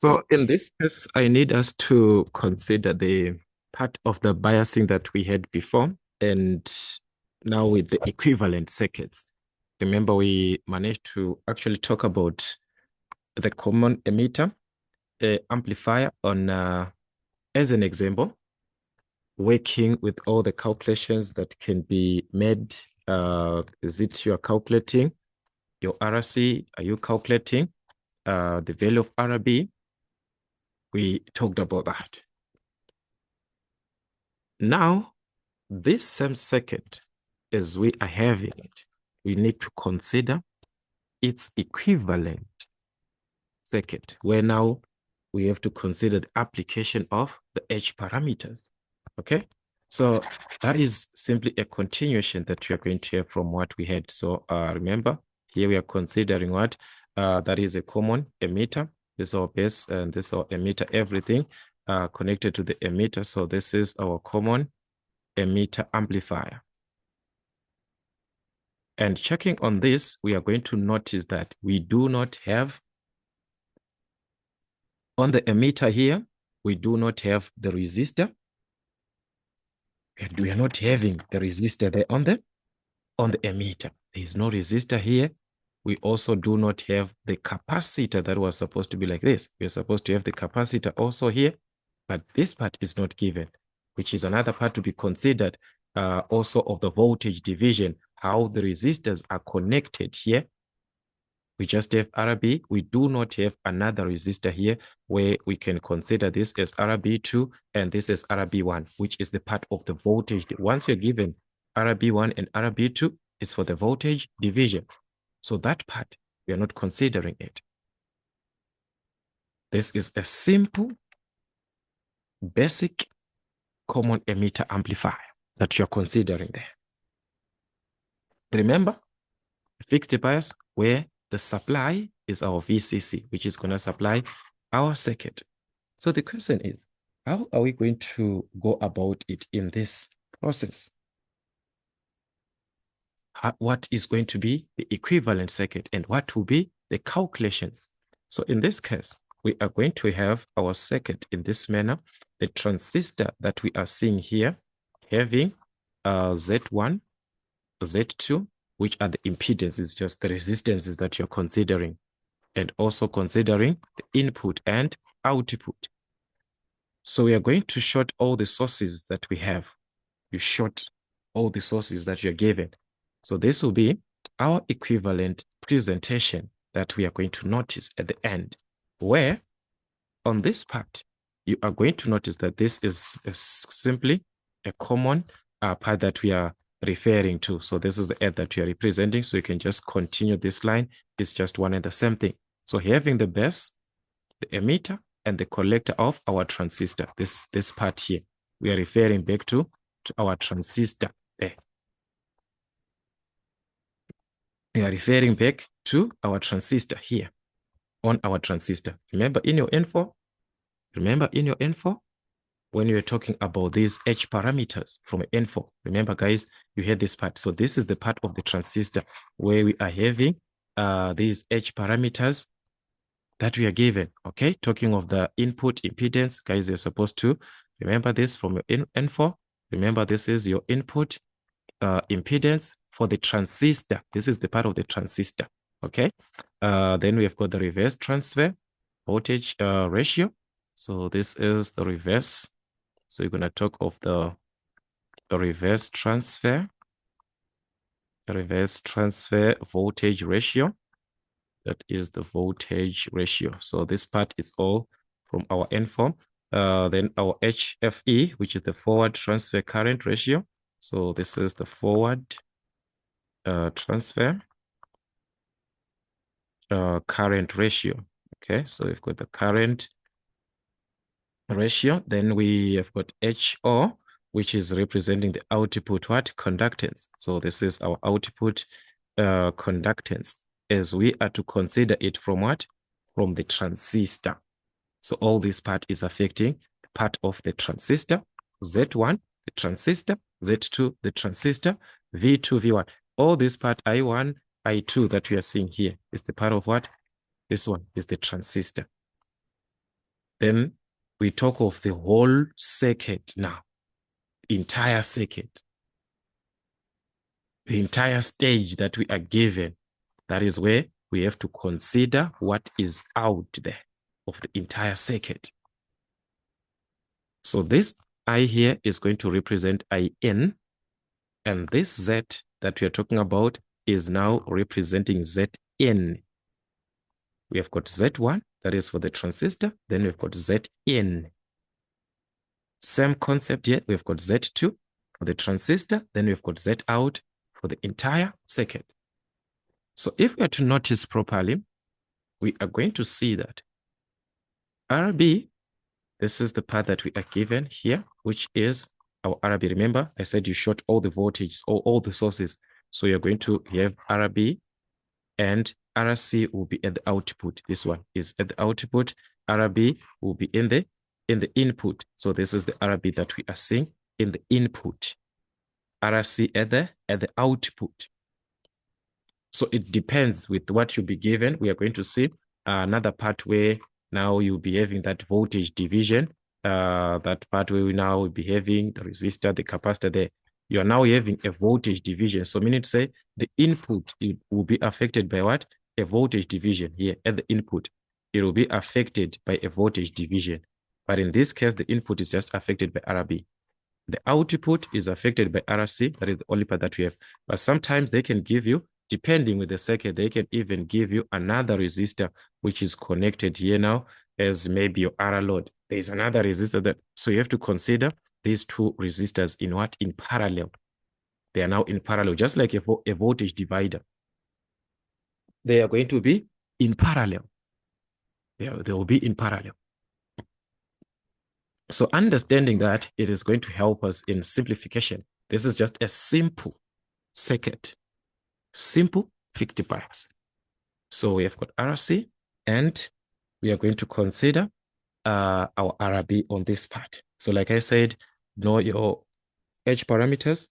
So in this case, I need us to consider the part of the biasing that we had before, and now with the equivalent circuits. Remember, we managed to actually talk about the common emitter amplifier on as an example, working with all the calculations that can be made. Is it you are calculating your RC? Are you calculating the value of RB? We talked about that. Now, this same circuit, as we are having it, we need to consider its equivalent circuit, where now we have to consider the application of the H parameters. Okay, so that is simply a continuation that we are going to have from what we had. So remember, here we are considering what that is a common emitter. This is our base, and this is our emitter, everything connected to the emitter. So this is our common emitter amplifier. And checking on this, we are going to notice that we do not have, on the emitter here, we do not have the resistor. And we are not having the resistor there on the emitter. There is no resistor here. We also do not have the capacitor that was supposed to be like this. We are supposed to have the capacitor also here, but this part is not given, which is another part to be considered also of the voltage division, how the resistors are connected here. We just have RB. We do not have another resistor here where we can consider this as RB2 and this is RB1, which is the part of the voltage. Once you're given RB1 and RB2, it's for the voltage division. So that part, we are not considering it. This is a simple, basic, common emitter amplifier that you're considering there. Remember, fixed bias where the supply is our VCC, which is going to supply our circuit. So the question is, how are we going to go about it in this process? What is going to be the equivalent circuit and what will be the calculations? So in this case, we are going to have our circuit in this manner. The transistor that we are seeing here having Z1, Z2, which are the impedances, just the resistances that you're considering, and also considering the input and output. So we are going to short all the sources that we have. You short all the sources that you're given. So this will be our equivalent presentation that we are going to notice at the end, where on this part, you are going to notice that this is simply a common part that we are referring to. So this is the edge that we are representing. So you can just continue this line. It's just one and the same thing. So having the base, the emitter, and the collector of our transistor, this part here, we are referring back to our transistor there. We are referring back to our transistor here on our transistor. Remember in your info, when you were talking about these H parameters from info, remember guys, you had this part. So this is the part of the transistor where we are having these H parameters that we are given, okay? Talking of the input impedance, guys, you're supposed to remember this from your info. Remember, this is your input impedance for the transistor. This is the part of the transistor, okay? Then we have got the reverse transfer voltage ratio. So this is the reverse. So you're going to talk of the reverse transfer voltage ratio. That is the voltage ratio. So this part is all from our info. Then our HFE, which is the forward transfer current ratio. So this is the forward transfer current ratio. Okay, so we've got the current ratio. Then we have got HO, which is representing the output conductance. So this is our output conductance, as we are to consider it from what? From the transistor. So all this part is affecting part of the transistor, Z1, the transistor, Z2, the transistor, V2, V1. All this part, I1, I2 that we are seeing here is the part of what? This one is the transistor. then we talk of the whole circuit now, entire circuit, the entire stage that we are given. That is where we have to consider what is out there of the entire circuit. So this I here is going to represent IN, and this Z that we are talking about is now representing Zn. We have got Z1, that is for the transistor, then we've got Zn. Same concept here, we've got Z2 for the transistor, then we've got Z out for the entire circuit. So if we are to notice properly, we are going to see that RB, this is the part that we are given here, which is our RB. Remember, I said you short all the voltages or all the sources. So you're going to have RB and RC will be at the output. This one is at the output. RB will be in the input. So this is the RB that we are seeing in the input. RC at the output. So it depends with what you'll be given. We are going to see another part where now you'll be having that voltage division. That part where we now will be having the resistor, the capacitor there. You are now having a voltage division. So meaning to say the input, it will be affected by what? A voltage division here at the input. It will be affected by a voltage division. But in this case, the input is just affected by RB. The output is affected by RC. That is the only part that we have. But sometimes they can give you, depending with the circuit, they can even give you another resistor, which is connected here now as maybe your R load. There is another resistor that, so you have to consider these two resistors in what? In parallel. They are now in parallel, just like a voltage divider. They are going to be in parallel. They will be in parallel. So understanding that, it is going to help us in simplification. This is just a simple circuit, simple fixed bias. So we have got RC, and we are going to consider our RB on this part. So like I said, know your H parameters.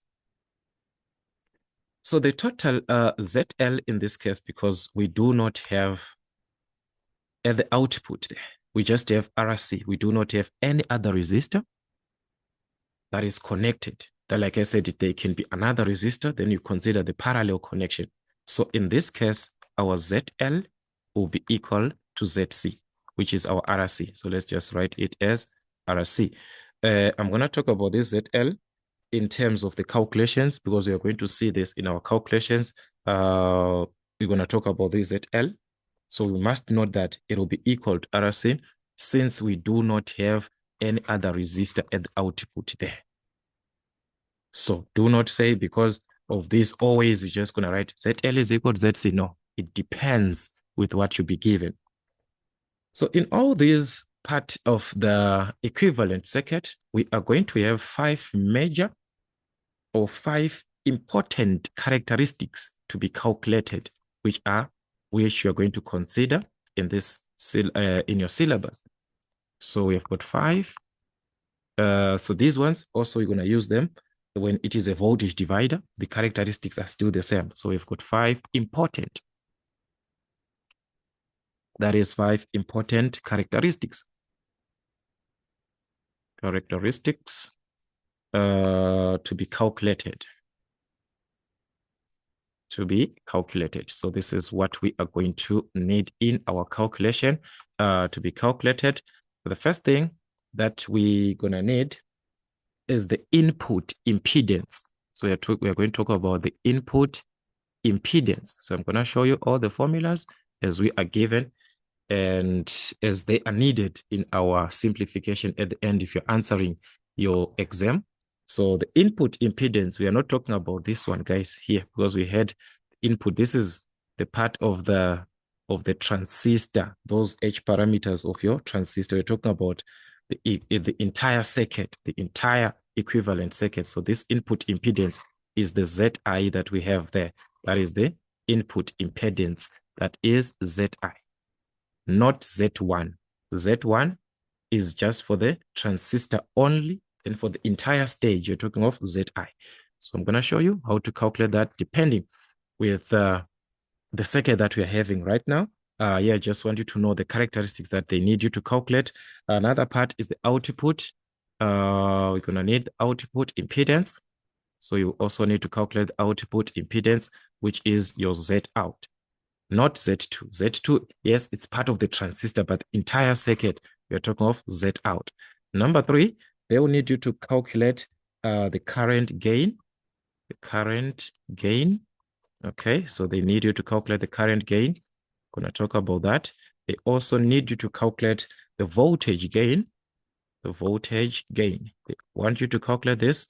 So the total ZL in this case, because we do not have at the output there, we just have RC. We do not have any other resistor that is connected. That, like I said, there can be another resistor, then you consider the parallel connection. So in this case, our ZL will be equal to ZC, which is our RC. So let's just write it as RC. I'm going to talk about this ZL in terms of the calculations, because we are going to see this in our calculations. We're going to talk about this ZL. So we must note that it will be equal to RC since we do not have any other resistor at the output there. So do not say because of this always you're just going to write ZL is equal to ZC. No, it depends with what you be given. So in all these part of the equivalent circuit, we are going to have 5 major or 5 important characteristics to be calculated, which you are going to consider in this in your syllabus. So we have got 5. So these ones also we're going to use them when it is a voltage divider. The characteristics are still the same. So we've got 5 important. That is 5 important characteristics. Characteristics to be calculated. So this is what we are going to need in our calculation to be calculated. The first thing that we're going to need is the input impedance. So we are going to talk about the input impedance. So I'm going to show you all the formulas as we are given and as they are needed in our simplification at the end if you're answering your exam. So the input impedance, we are not talking about this one, guys, here, because we had input. This is the part of the transistor, those H parameters of your transistor. We're talking about the entire circuit, the entire equivalent circuit. So this input impedance is the Zi that we have there. That is the input impedance. That is Zi, not Z1. Z1 is just for the transistor only. And for the entire stage, you're talking of Zi. So I'm going to show you how to calculate that depending with the circuit that we are having right now. Yeah, just want you to know the characteristics that they need you to calculate. Another part is the output. We're going to need the output impedance. So you also need to calculate the output impedance, which is your Z out, not Z2. Z2, yes, it's part of the transistor, but entire circuit, we're talking of Z out. Number 3, they will need you to calculate the current gain. The current gain. Okay, so they need you to calculate the current gain. Going to talk about that. They also need you to calculate the voltage gain. The voltage gain. They want you to calculate this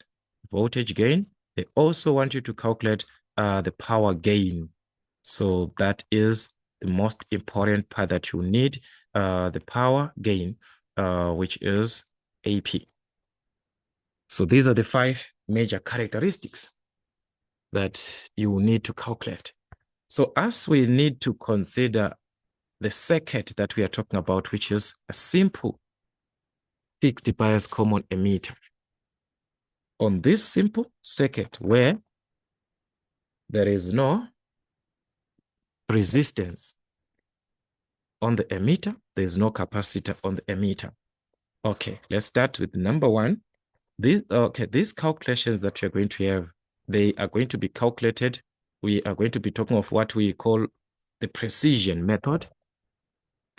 voltage gain. They also want you to calculate the power gain. So that is the most important part that you need, the power gain, which is AP. So these are the 5 major characteristics that you need to calculate. So as we need to consider the circuit that we are talking about, which is a simple fixed bias common emitter. On this simple circuit where there is no resistance on the emitter, there is no capacitor on the emitter. Okay, let's start with number 1. These calculations that you're going to have, they are going to be calculated. We are going to be talking of what we call the precision method.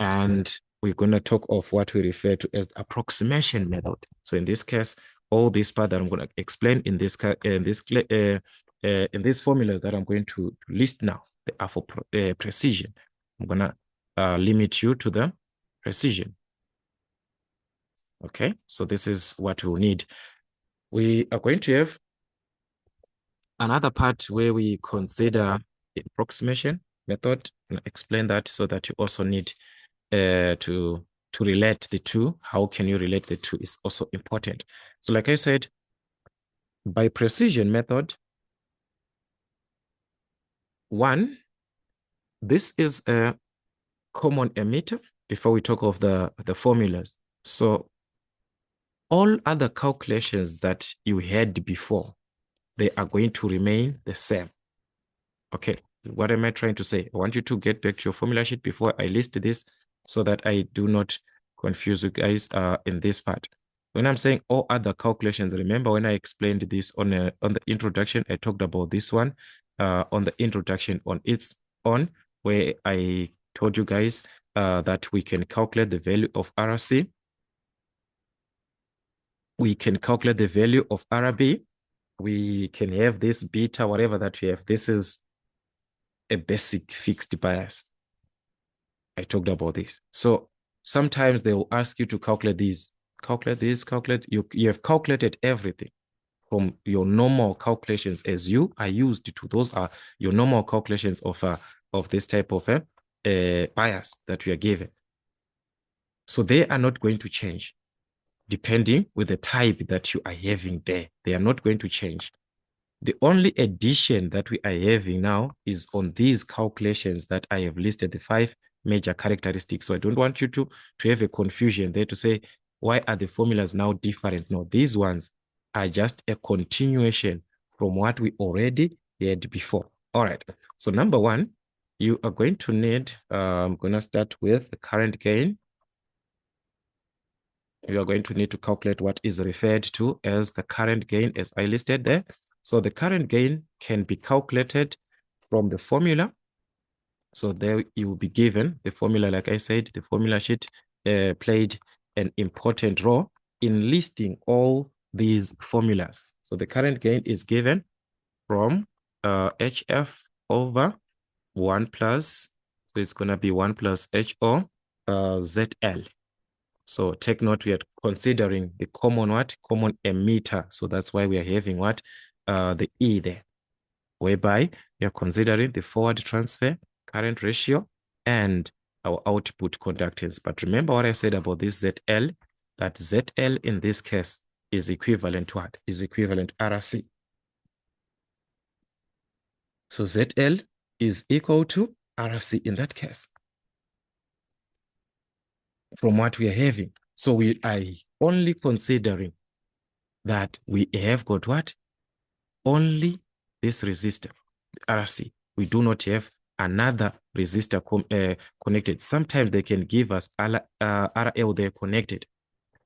And we're going to talk of what we refer to as the approximation method. So in this case, all this part that I'm going to explain in these formulas that I'm going to list now, they are for precision. I'm going to limit you to the precision. Okay, so this is what we'll need. We are going to have another part where we consider the approximation method and explain that, so that you also need to relate the two. How can you relate the two is also important. So like I said, by precision method, 1, this is a common emitter before we talk of the formulas. So all other calculations that you had before, they are going to remain the same. Okay, what am I trying to say? I want you to get back to your formula sheet before I list this, so that I do not confuse you guys in this part. When I'm saying all other calculations, remember when I explained this on the introduction, I talked about this one on the introduction on its own, where I told you guys that we can calculate the value of RC. We can calculate the value of RB. We can have this beta, whatever that we have. This is a basic fixed bias. I talked about this. So sometimes they will ask you to calculate these, calculate this, calculate. You have calculated everything from your normal calculations as you are used to. Those are your normal calculations of this type of bias that we are given. So they are not going to change depending with the type that you are having there. They are not going to change. The only addition that we are having now is on these calculations that I have listed, the 5 major characteristics. So I don't want you to have a confusion there to say, why are the formulas now different? No, these ones are just a continuation from what we already had before. All right. So number 1, you are going to need, I'm going to start with the current gain. You are going to need to calculate what is referred to as the current gain, as I listed there. So the current gain can be calculated from the formula. So there you will be given the formula. Like I said, the formula sheet played an important role in listing all these formulas. So the current gain is given from HF over 1 plus, so it's going to be 1 plus HO ZL. So take note, we are considering the common what? Common emitter. So that's why we are having what? The E there, whereby we are considering the forward transfer current ratio and our output conductance. But remember what I said about this ZL, that ZL in this case is equivalent to what? Is equivalent RC. So ZL is equal to RC in that case, from what we are having. So we are only considering that we have got what? Only this resistor, RC. We do not have another resistor connected. Sometimes they can give us RL there connected.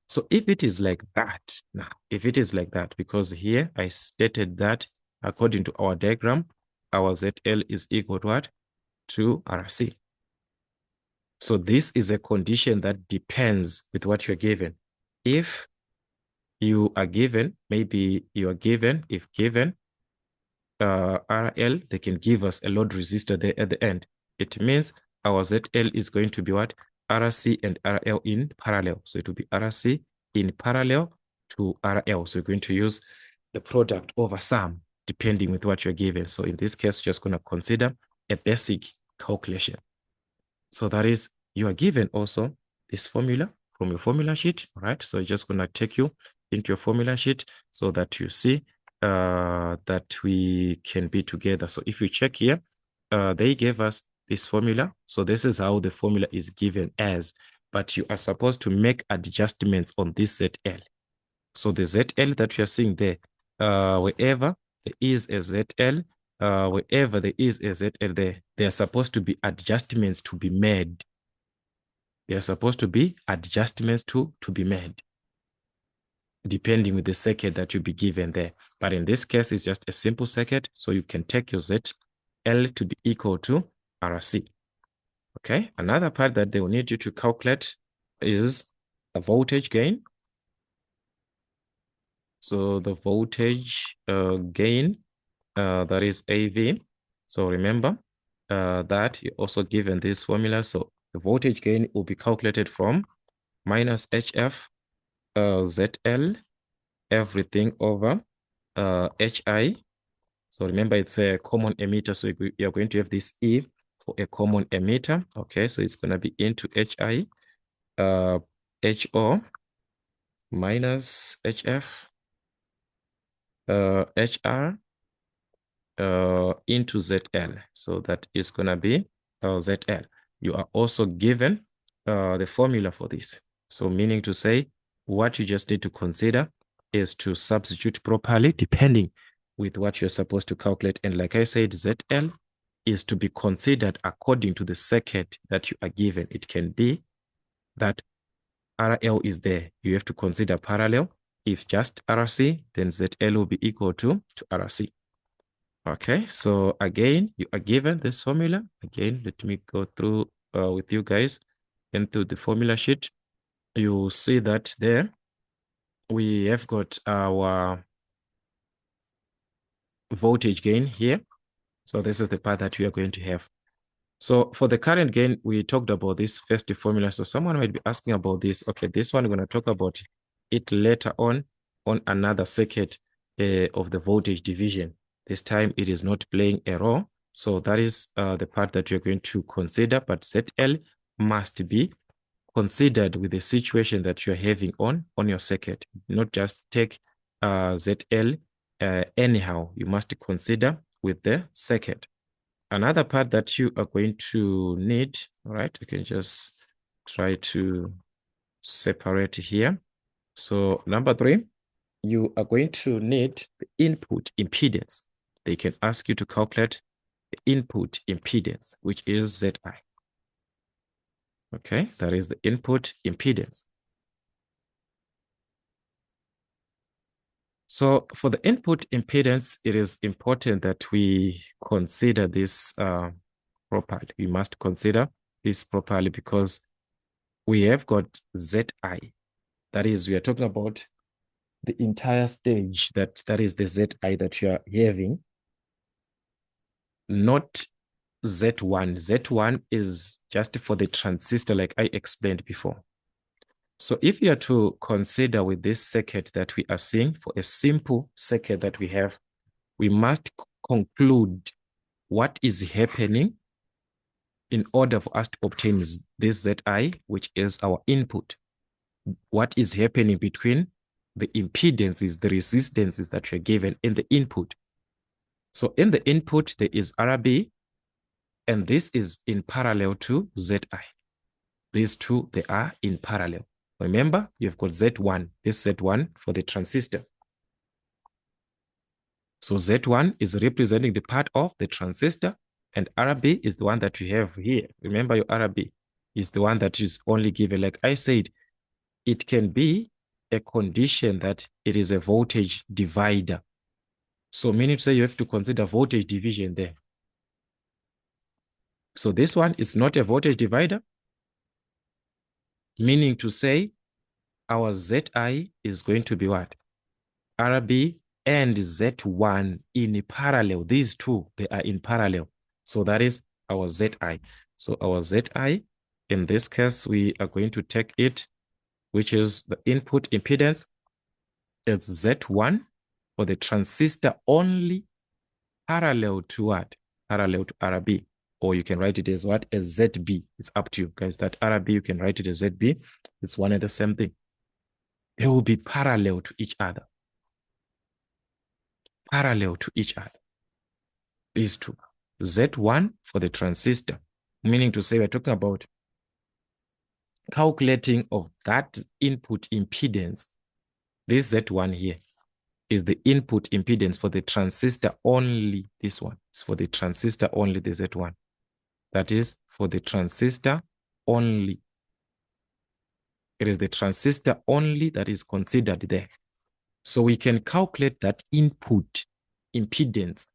So if it is like that, now, if it is like that, because here I stated that according to our diagram, our ZL is equal to what? To RC. So this is a condition that depends with what you're given. If you are given, maybe you are given, if given RL, they can give us a load resistor there at the end. It means our ZL is going to be what? RC and RL in parallel. So it will be RC in parallel to RL. So we're going to use the product over sum, depending with what you're given. So in this case, we're just going to consider a basic calculation. So that is, you are given also this formula from your formula sheet, all right? So it's just going to take you into your formula sheet so that you see that we can be together. So if you check here, they gave us this formula. So this is how the formula is given as, but you are supposed to make adjustments on this ZL. So the ZL that you are seeing there, wherever there is a ZL, wherever there is a ZL there are supposed to be adjustments to be made. There are supposed to be adjustments to be made, depending with the circuit that you'll be given there. But in this case, it's just a simple circuit. So you can take your ZL to be equal to RC. Okay. Another part that they will need you to calculate is a voltage gain. So the voltage gain, that is AV. So remember that you're also given this formula. So the voltage gain will be calculated from minus HF ZL, everything over HI. So remember, it's a common emitter. So you're going to have this E for a common emitter. Okay, so it's going to be into HI, HO minus HF, HR into ZL. So that is going to be ZL. You are also given the formula for this. So meaning to say, what you just need to consider is to substitute properly depending with what you're supposed to calculate. And like I said, ZL is to be considered according to the circuit that you are given. It can be that RL is there. You have to consider parallel. If just RC, then ZL will be equal to RC. Okay, so again, you are given this formula. Again, let me go through with you guys into the formula sheet. You see that there we have got our voltage gain here. So this is the part that we are going to have. So for the current gain, we talked about this first formula. So someone might be asking about this. Okay, this one, we're going to talk about it later on another circuit of the voltage division. This time it is not playing a role. So that is the part that you're going to consider, but ZL must be considered with the situation that you're having on your circuit. Not just take ZL anyhow. You must consider with the circuit. Another part that you are going to need, all right, you can just try to separate here. So number 3, you are going to need the input impedance. They can ask you to calculate the input impedance, which is ZI. Okay, that is the input impedance. So for the input impedance, it is important that we consider this properly. We must consider this properly because we have got ZI. That is, we are talking about the entire stage that is the ZI that you are having, not Z1. Z1 is just for the transistor, like I explained before. So if you are to consider with this circuit that we are seeing, for a simple circuit that we have, we must conclude what is happening in order for us to obtain this ZI, which is our input. What is happening between the impedances, the resistances that you're given in the input. So in the input, there is RB, and this is in parallel to ZI. These two, they are in parallel. Remember, you've got Z1, this Z1 for the transistor. So Z1 is representing the part of the transistor, And RB is the one that you have here. Remember, your RB is the one that is only given. Like I said, it can be a condition that it is a voltage divider. So meaning to say you have to consider voltage division there. So this one is not a voltage divider, meaning to say our ZI is going to be what? RB and Z1 in parallel. These two, they are in parallel. So that is our ZI. So our ZI, in this case, we are going to take it, which is the input impedance, is Z1 for the transistor only, parallel to what? Parallel to RB. Or you can write it as what? As ZB. It's up to you guys. That RB, you can write it as ZB. It's one and the same thing. They will be parallel to each other. Parallel to each other. These two. Z1 for the transistor. Meaning to say we're talking about calculating of that input impedance. This Z1 here is the input impedance for the transistor only. This one is for the transistor only, the Z1. That is for the transistor only. It is the transistor only that is considered there. So we can calculate that input impedance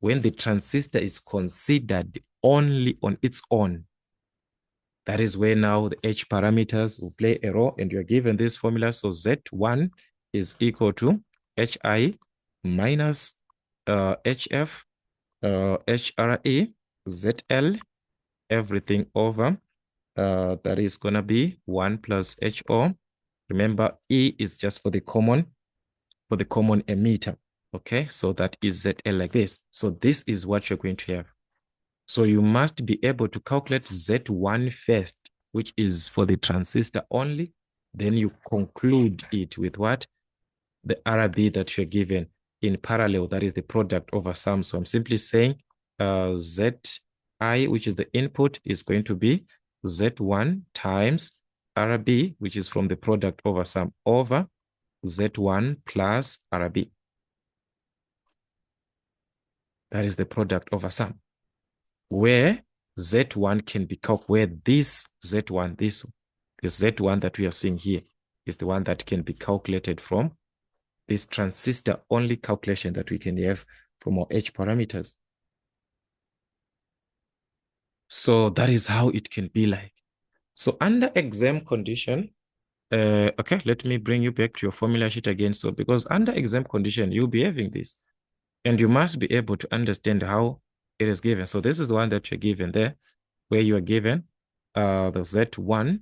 when the transistor is considered only on its own. That is where now the H parameters will play a role, and you're given this formula. So Z1 is equal to HI minus HF, HRE, ZL, everything over. That is going to be 1 plus HO. Remember, E is just for the common emitter. Okay, so that is ZL like this. So this is what you're going to have. So you must be able to calculate Z1 first, which is for the transistor only. Then you conclude it with what? The RB that you're given in parallel. That is the product over sum. So I'm simply saying ZI, which is the input, is going to be Z1 times RB, which is from the product over sum, over Z1 plus RB. That is the product over sum. Where Z1 can be calculated, where this Z1, this Z1 that we are seeing here is the one that can be calculated from this transistor only calculation that we can have from our H parameters. So that is how it can be like. So under exam condition, okay, let me bring you back to your formula sheet again. So because under exam condition, you'll be having this, and you must be able to understand how it is given. So this is the one that you're given there, where you are given the Z1,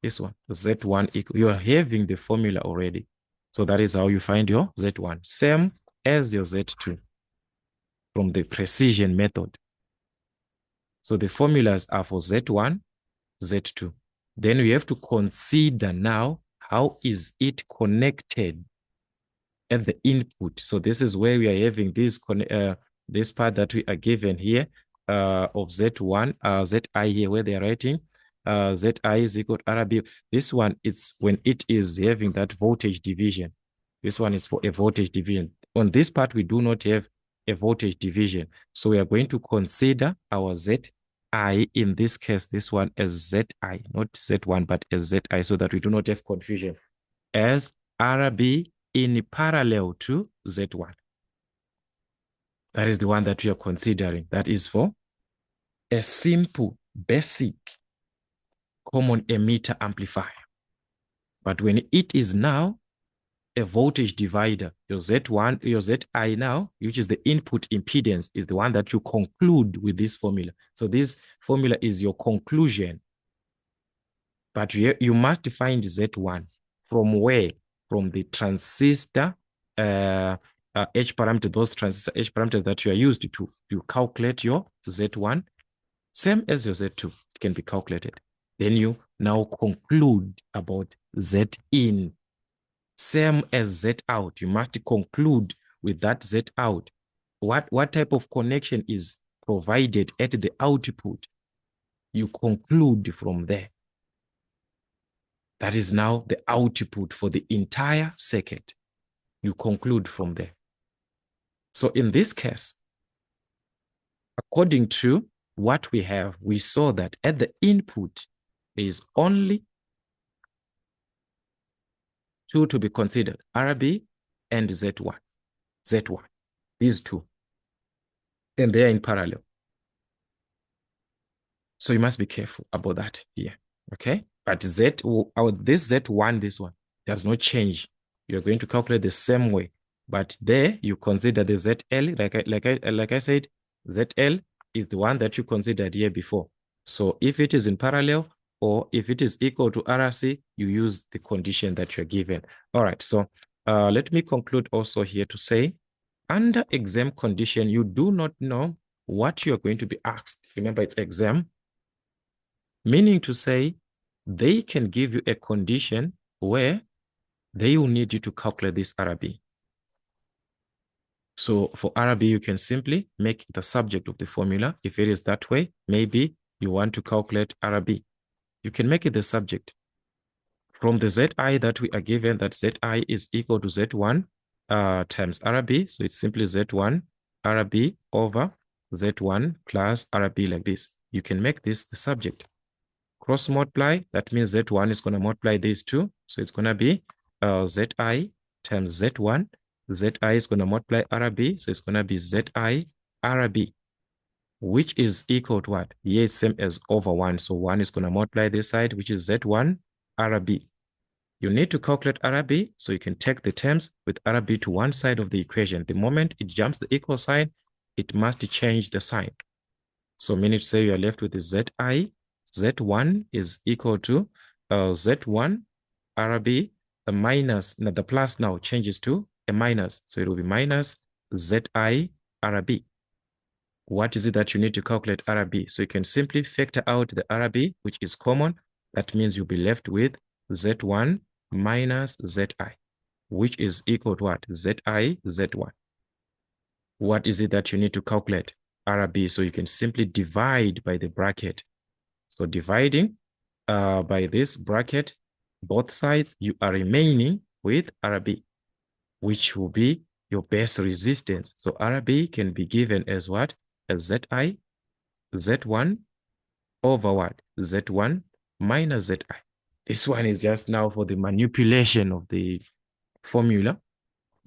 this one, the Z1 equal, you are having the formula already. So that is how you find your Z1, same as your Z2 from the precision method. So the formulas are for Z1, Z2. Then we have to consider now, how is it connected at the input? So this is where we are having this part that we are given here of Z1, ZI here, where they are writing ZI is equal to RB. This one, it's when it is having that voltage division. This one is for a voltage division. On this part, we do not have a voltage division. So we are going to consider our ZI, in this case, this one as ZI, not Z1, but as ZI, so that we do not have confusion, as RB in parallel to Z1. That is the one that we are considering. That is for a simple, basic, common emitter amplifier. But when it is now a voltage divider, your Z1, your ZI now, which is the input impedance, is the one that you conclude with this formula. So this formula is your conclusion. But you must find Z1 from where? From the transistor H parameter, those transistor H parameters that you are used to calculate your Z1, same as your Z2, it can be calculated. Then you now conclude about Z in, same as Z out. You must conclude with that Z out. What type of connection is provided at the output? You conclude from there. That is now the output for the entire circuit. You conclude from there. So in this case, according to what we have, we saw that at the input, there is only two to be considered, RB and Z1. Z1, these two. And they are in parallel. So you must be careful about that here, okay? But this Z1, this one, does not change. You're going to calculate the same way. But there, you consider the ZL, like I said, ZL is the one that you considered here before. So if it is in parallel or if it is equal to RC, you use the condition that you're given. All right, so let me conclude also here to say, under exam condition, you do not know what you're going to be asked. Remember, it's exam, meaning to say they can give you a condition where they will need you to calculate this RB. So for RB, you can simply make the subject of the formula. If it is that way, maybe you want to calculate RB. You can make it the subject. From the Zi that we are given, that Zi is equal to Z1 times RB. So it's simply Z1 RB over Z1 plus RB like this. You can make this the subject. Cross multiply, that means Z1 is going to multiply these two. So it's going to be Zi times Z1. Zi is going to multiply RB. So it's going to be Zi RB, which is equal to what? Here is same as over 1. So 1 is going to multiply this side, which is Z1 RB. You need to calculate RB, so you can take the terms with RB to one side of the equation. The moment it jumps the equal sign, it must change the sign. So meaning to say you are left with the Zi. Z1 is equal to Z1 RB, the minus, now the plus now changes to a minus. So it will be minus Zi RB. What is it that you need to calculate RB? So you can simply factor out the RB, which is common. That means you'll be left with Z1 minus Zi, which is equal to what? Zi, Z1. What is it that you need to calculate? RB. So you can simply divide by the bracket. So dividing by this bracket, both sides, you are remaining with RB, which will be your base resistance. So RB can be given as what? As Zi, Z1 over what? Z1 minus Zi. This one is just now for the manipulation of the formula,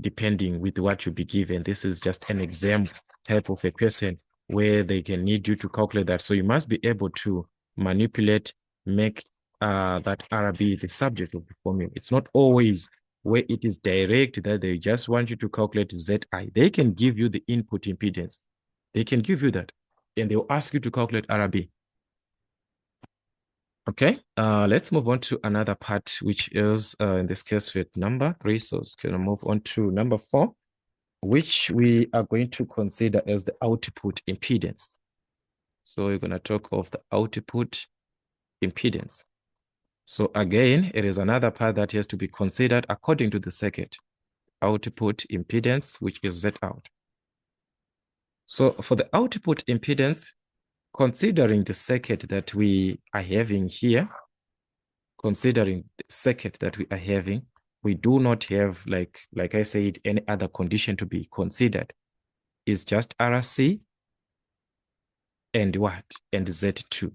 depending with what you be given. This is just an exam type of a question where they can need you to calculate that. So you must be able to manipulate, make that RB the subject of the formula. It's not always where it is direct that they just want you to calculate Zi. They can give you the input impedance. They can give you that. And they'll ask you to calculate RB. Okay, let's move on to another part, which is in this case with number 3. So we're going to move on to number 4, which we are going to consider as the output impedance. So we're going to talk of the output impedance. So again, it is another part that has to be considered according to the circuit. Output impedance, which is Z out. So for the output impedance, considering the circuit that we are having here, we do not have, like I said, any other condition to be considered. It's just RC and what? And Z2.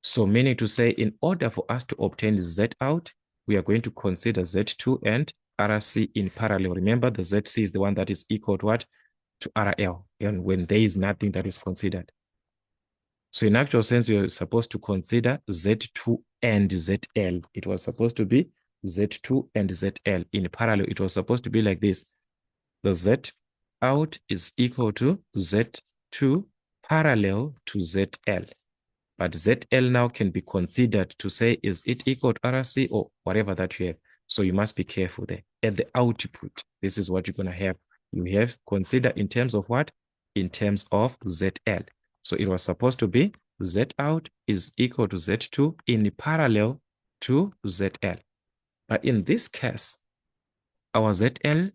So meaning to say, in order for us to obtain Z out, we are going to consider Z2 and RC in parallel. Remember, the ZC is the one that is equal to what? To RL, and when there is nothing that is considered. So in actual sense, we are supposed to consider Z2 and ZL. It was supposed to be Z2 and ZL. In parallel, it was supposed to be like this. The Z out is equal to Z2 parallel to ZL. But ZL now can be considered to say, is it equal to RC or whatever that you have? So you must be careful there. At the output, this is what you're going to have. You have consider in terms of what? In terms of ZL. So it was supposed to be Z out is equal to Z2 in parallel to ZL. But in this case, our ZL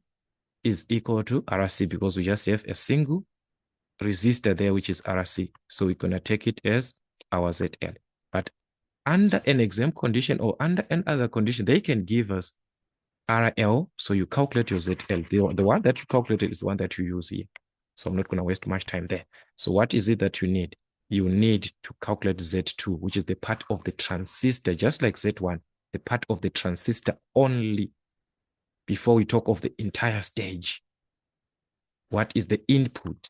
is equal to RC because we just have a single resistor there, which is RC. So we're going to take it as our ZL. But under an exam condition or under another condition, they can give us RL. So you calculate your ZL. The one that you calculated is the one that you use here. So I'm not going to waste much time there. So what is it that you need? You need to calculate Z2, which is the part of the transistor, just like Z1, the part of the transistor only before we talk of the entire stage. What is the input?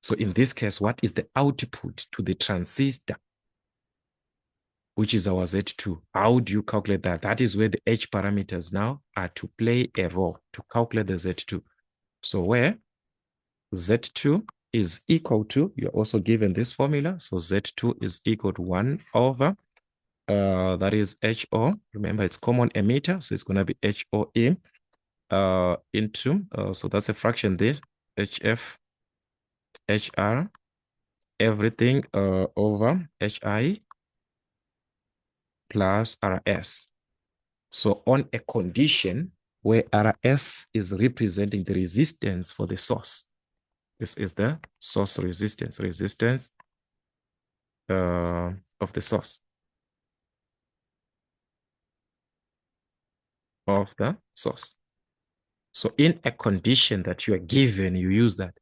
So in this case, what is the output to the transistor, which is our Z2? How do you calculate that? That is where the H parameters now are to play a role to calculate the Z2. So where Z2 is equal to, you're also given this formula. So Z2 is equal to 1 over, that is HO. Remember, it's common emitter, so it's going to be HOE into, so that's a fraction there, HF, HR, everything over HI plus RS. So on a condition where RS is representing the resistance for the source, this is the source resistance of the source of the source. So in a condition that you are given, you use that.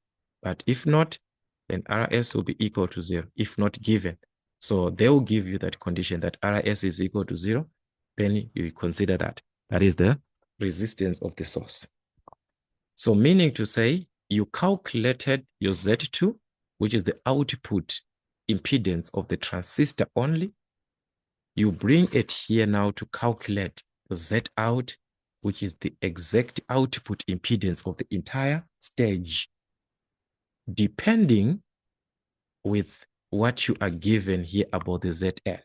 But if not, then RS will be equal to 0, if not given. So they will give you that condition that RS is equal to 0. Then you consider that. That is the resistance of the source. So meaning to say, you calculated your Z2, which is the output impedance of the transistor only. You bring it here now to calculate the Z out, which is the exact output impedance of the entire stage, depending with what you are given here about the ZL.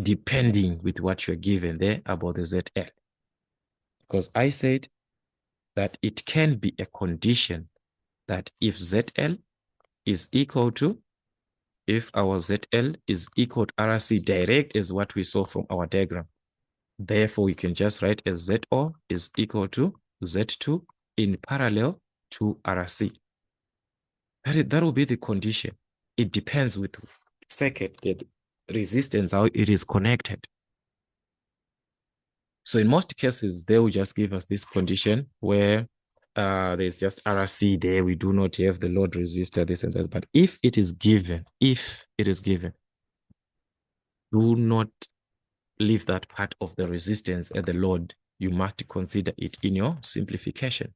Depending with what you're given there about the ZL. Because I said that it can be a condition that if ZL is equal to, if our ZL is equal to RC direct as what we saw from our diagram, therefore we can just write as ZO is equal to Z2 in parallel to RC. That will be the condition. It depends with circuit, the resistance, how it is connected. So in most cases, they will just give us this condition where there's just RC there. We do not have the load resistor, this and that. But if it is given, do not leave that part of the resistance at the load. You must consider it in your simplification.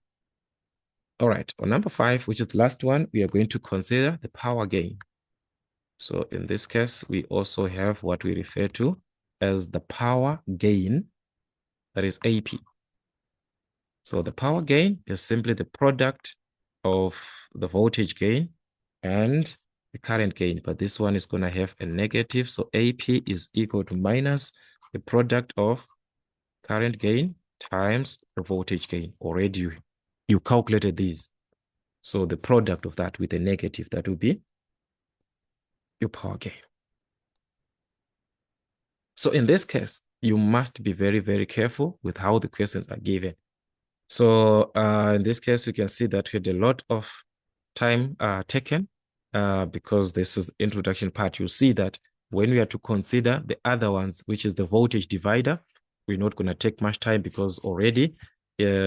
All right, on number 5, which is the last one, we are going to consider the power gain. So in this case, we also have what we refer to as the power gain, that is AP. So the power gain is simply the product of the voltage gain and the current gain, but this one is going to have a negative. So AP is equal to minus the product of current gain times the voltage gain. Already you calculated these. So the product of that with a negative, that will be your power gain. So in this case, you must be very, very careful with how the questions are given. So in this case, we can see that we had a lot of time taken because this is the introduction part. You'll see that when we are to consider the other ones, which is the voltage divider, we're not going to take much time because already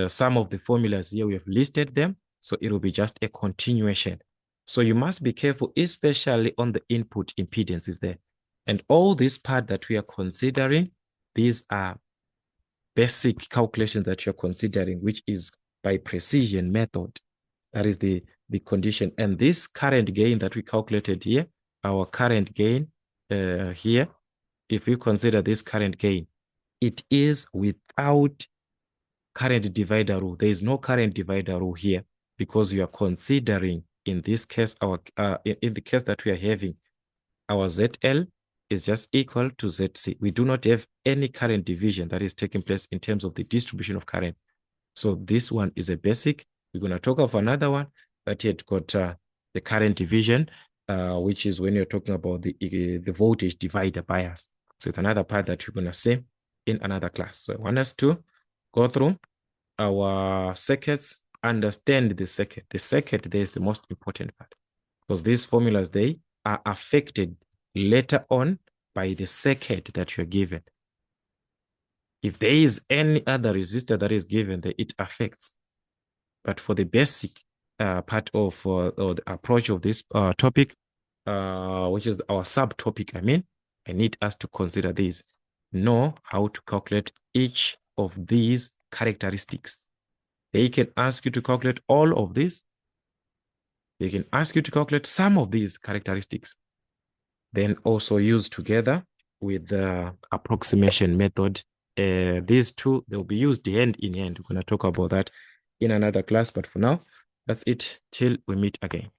some of the formulas here, we have listed them. So it will be just a continuation. So you must be careful, especially on the input impedances there. And all this part that we are considering, these are basic calculations that you're considering, which is by precision method. That is the condition. And this current gain that we calculated here, our current gain here, if we consider this current gain, it is without current divider rule. There is no current divider rule here because you are considering, in this case, our in the case that we are having, our ZL is just equal to ZC. We do not have any current division that is taking place in terms of the distribution of current. So this one is a basic. We're going to talk of another one that had got the current division, which is when you're talking about the voltage divider bias. So it's another part that we're going to see in another class. So I want us to go through our circuits, understand the circuit. The circuit there is the most important part because these formulas, they are affected later on by the circuit that you're given. If there is any other resistor that is given, then it affects. But for the basic, part of or the approach of this topic, which is our subtopic. I need us to consider this. Know how to calculate each of these characteristics. They can ask you to calculate all of this. They can ask you to calculate some of these characteristics. Then also use together with the approximation method. These two, they'll be used hand in hand. We're going to talk about that in another class. But for now, that's it till we meet again.